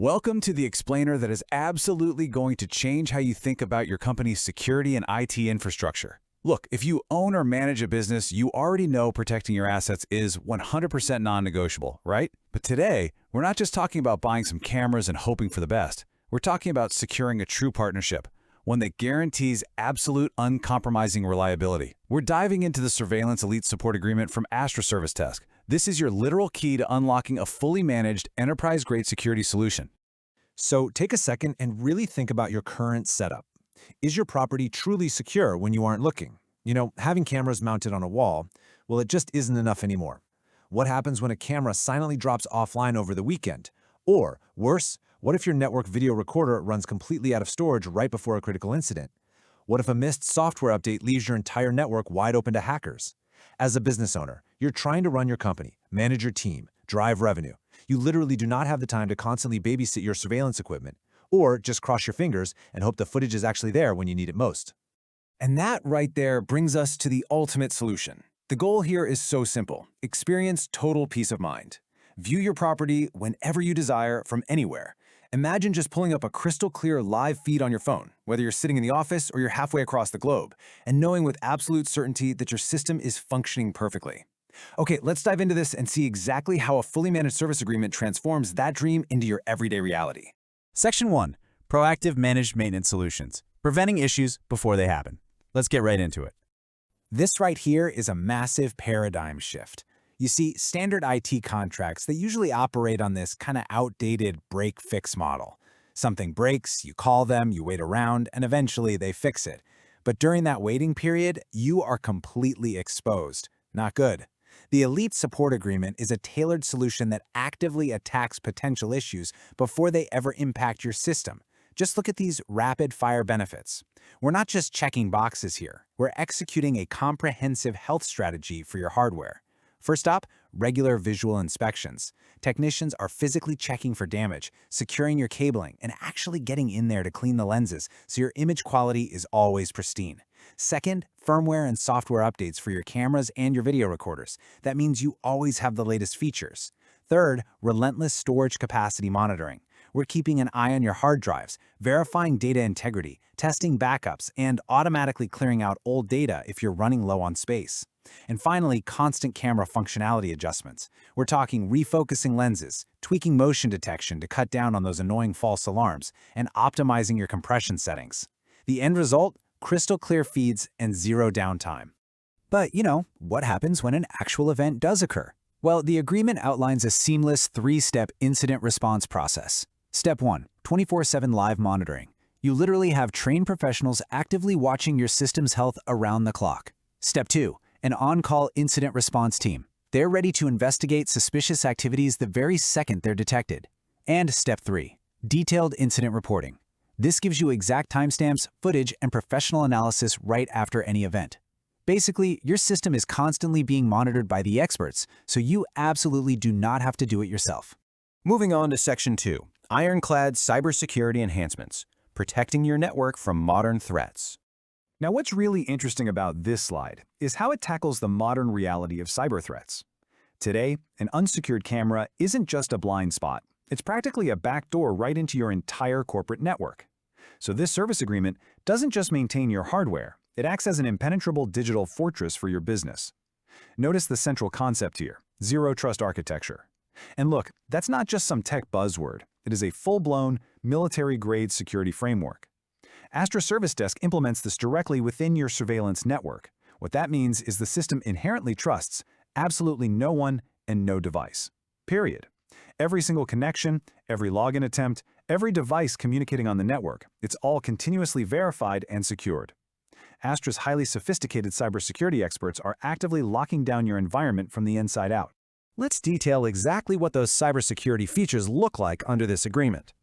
Welcome to the explainer that is absolutely going to change how you think about your company's security and IT infrastructure. Look, if you own or manage a business, you already know protecting your assets is 100% non-negotiable, right? But today, we're not just talking about buying some cameras and hoping for the best. We're talking about securing a true partnership, one that guarantees absolute uncompromising reliability. We're diving into the Surveillance Elite Support Agreement from Astra Service Desk. This is your literal key to unlocking a fully managed, enterprise-grade security solution. So take a second and really think about your current setup. Is your property truly secure when you aren't looking? Having cameras mounted on a wall, well, it just isn't enough anymore. What happens when a camera silently drops offline over the weekend? Or, worse, what if your network video recorder runs completely out of storage right before a critical incident? What if a missed software update leaves your entire network wide open to hackers? As a business owner, you're trying to run your company, manage your team, drive revenue. You literally do not have the time to constantly babysit your surveillance equipment, or just cross your fingers and hope the footage is actually there when you need it most. And that right there brings us to the ultimate solution. The goal here is so simple: experience total peace of mind. View your property whenever you desire from anywhere. Imagine just pulling up a crystal clear live feed on your phone, whether you're sitting in the office or you're halfway across the globe, and knowing with absolute certainty that your system is functioning perfectly. Okay, let's dive into this and see exactly how a fully managed service agreement transforms that dream into your everyday reality. Section 1. Proactive Managed Maintenance Solutions. Preventing issues before they happen. Let's get right into it. This right here is a massive paradigm shift. You see, standard IT contracts, they usually operate on this kind of outdated break-fix model. Something breaks, you call them, you wait around, and eventually they fix it. But during that waiting period, you are completely exposed. Not good. The Elite Support Agreement is a tailored solution that actively attacks potential issues before they ever impact your system. Just look at these rapid-fire benefits. We're not just checking boxes here. We're executing a comprehensive health strategy for your hardware. First up, regular visual inspections. Technicians are physically checking for damage, securing your cabling, and actually getting in there to clean the lenses so your image quality is always pristine. Second, firmware and software updates for your cameras and your video recorders. That means you always have the latest features. Third, relentless storage capacity monitoring. We're keeping an eye on your hard drives, verifying data integrity, testing backups, and automatically clearing out old data if you're running low on space. And finally, constant camera functionality adjustments. We're talking refocusing lenses, tweaking motion detection to cut down on those annoying false alarms, and optimizing your compression settings. The end result? Crystal clear feeds and zero downtime. But, what happens when an actual event does occur? Well, the agreement outlines a seamless three-step incident response process. Step 1. 24/7 live monitoring. You literally have trained professionals actively watching your system's health around the clock. Step 2. An on-call incident response team. They're ready to investigate suspicious activities the very second they're detected. And Step 3. Detailed incident reporting. This gives you exact timestamps, footage, and professional analysis right after any event. Basically, your system is constantly being monitored by the experts, so you absolutely do not have to do it yourself. Moving on to Section 2. Ironclad Cybersecurity Enhancements. Protecting your network from modern threats. Now, what's really interesting about this slide is how it tackles the modern reality of cyber threats. Today, an unsecured camera isn't just a blind spot. It's practically a backdoor right into your entire corporate network. So this service agreement doesn't just maintain your hardware, it acts as an impenetrable digital fortress for your business. Notice the central concept here: zero trust architecture. And look, that's not just some tech buzzword. It is a full-blown, military-grade security framework. Astra Service Desk implements this directly within your surveillance network. What that means is the system inherently trusts absolutely no one and no device. Period. Every single connection, every login attempt, every device communicating on the network, it's all continuously verified and secured. Astra's highly sophisticated cybersecurity experts are actively locking down your environment from the inside out. Let's detail exactly what those cybersecurity features look like under this agreement.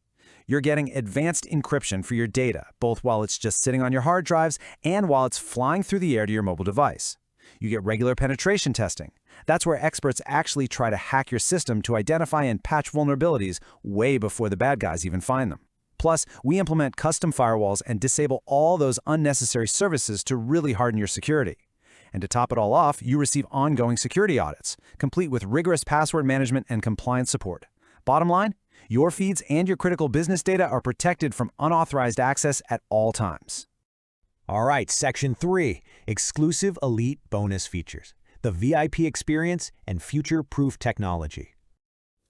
You're getting advanced encryption for your data, both while it's just sitting on your hard drives and while it's flying through the air to your mobile device. You get regular penetration testing. That's where experts actually try to hack your system to identify and patch vulnerabilities way before the bad guys even find them. Plus, we implement custom firewalls and disable all those unnecessary services to really harden your security. And to top it all off, you receive ongoing security audits, complete with rigorous password management and compliance support. Bottom line, Your feeds and your critical business data are protected from unauthorized access at all times. All right, Section 3, exclusive elite bonus features, the VIP experience and future-proof technology.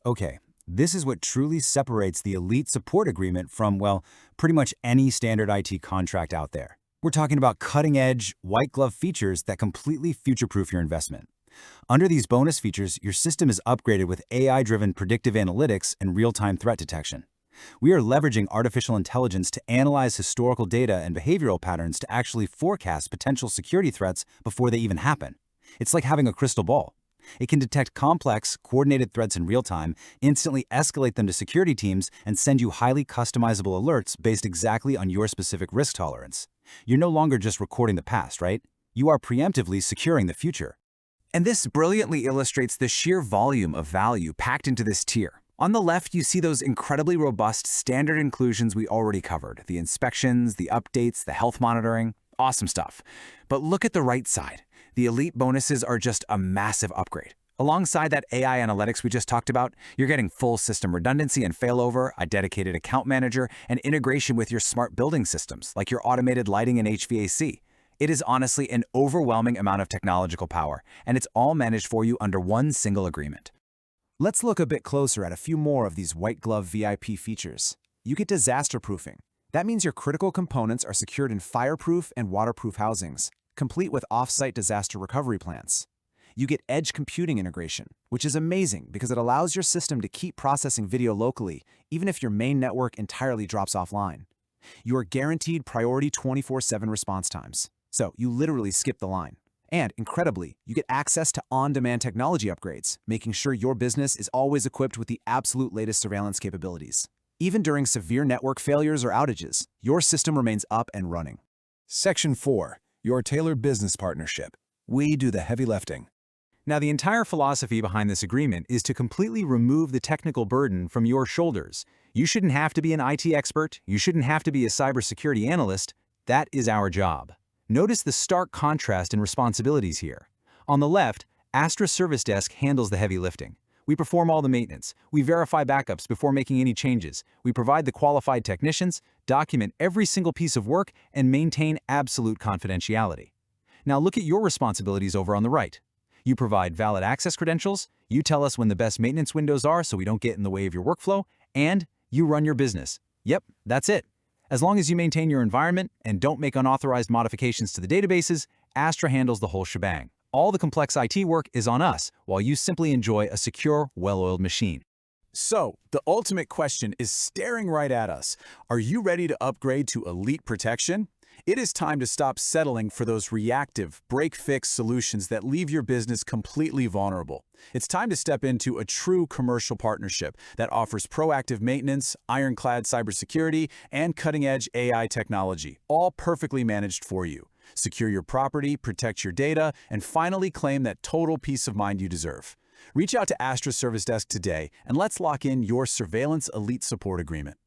Okay, this is what truly separates the Elite Support Agreement from, well, pretty much any standard IT contract out there. We're talking about cutting-edge, white-glove features that completely future-proof your investment. Under these bonus features, your system is upgraded with AI-driven predictive analytics and real-time threat detection. We are leveraging artificial intelligence to analyze historical data and behavioral patterns to actually forecast potential security threats before they even happen. It's like having a crystal ball. It can detect complex, coordinated threats in real time, instantly escalate them to security teams, and send you highly customizable alerts based exactly on your specific risk tolerance. You're no longer just recording the past, right? You are preemptively securing the future. And this brilliantly illustrates the sheer volume of value packed into this tier. On the left, you see those incredibly robust standard inclusions we already covered, the inspections, the updates, the health monitoring, awesome stuff. But look at the right side. The elite bonuses are just a massive upgrade. Alongside that AI analytics we just talked about, you're getting full system redundancy and failover, a dedicated account manager, and integration with your smart building systems, like your automated lighting and HVAC. It is honestly an overwhelming amount of technological power, and it's all managed for you under one single agreement. Let's look a bit closer at a few more of these white-glove VIP features. You get disaster proofing. That means your critical components are secured in fireproof and waterproof housings, complete with off-site disaster recovery plans. You get edge computing integration, which is amazing because it allows your system to keep processing video locally, even if your main network entirely drops offline. You are guaranteed priority 24/7 response times, so you literally skip the line. And incredibly, you get access to on-demand technology upgrades, making sure your business is always equipped with the absolute latest surveillance capabilities. Even during severe network failures or outages, your system remains up and running. Section 4, your tailored business partnership. We do the heavy lifting. Now, the entire philosophy behind this agreement is to completely remove the technical burden from your shoulders. You shouldn't have to be an IT expert. You shouldn't have to be a cybersecurity analyst. That is our job. Notice the stark contrast in responsibilities here. On the left, Astra Service Desk handles the heavy lifting. We perform all the maintenance. We verify backups before making any changes. We provide the qualified technicians, document every single piece of work, and maintain absolute confidentiality. Now look at your responsibilities over on the right. You provide valid access credentials, you tell us when the best maintenance windows are so we don't get in the way of your workflow, and you run your business. Yep, that's it. As long as you maintain your environment and don't make unauthorized modifications to the databases, Astra handles the whole shebang. All the complex IT work is on us, while you simply enjoy a secure, well-oiled machine. So, the ultimate question is staring right at us. Are you ready to upgrade to Elite Protection? It is time to stop settling for those reactive, break-fix solutions that leave your business completely vulnerable. It's time to step into a true commercial partnership that offers proactive maintenance, ironclad cybersecurity, and cutting-edge AI technology, all perfectly managed for you. Secure your property, protect your data, and finally claim that total peace of mind you deserve. Reach out to Astra Service Desk today, and let's lock in your Surveillance Elite Support Agreement.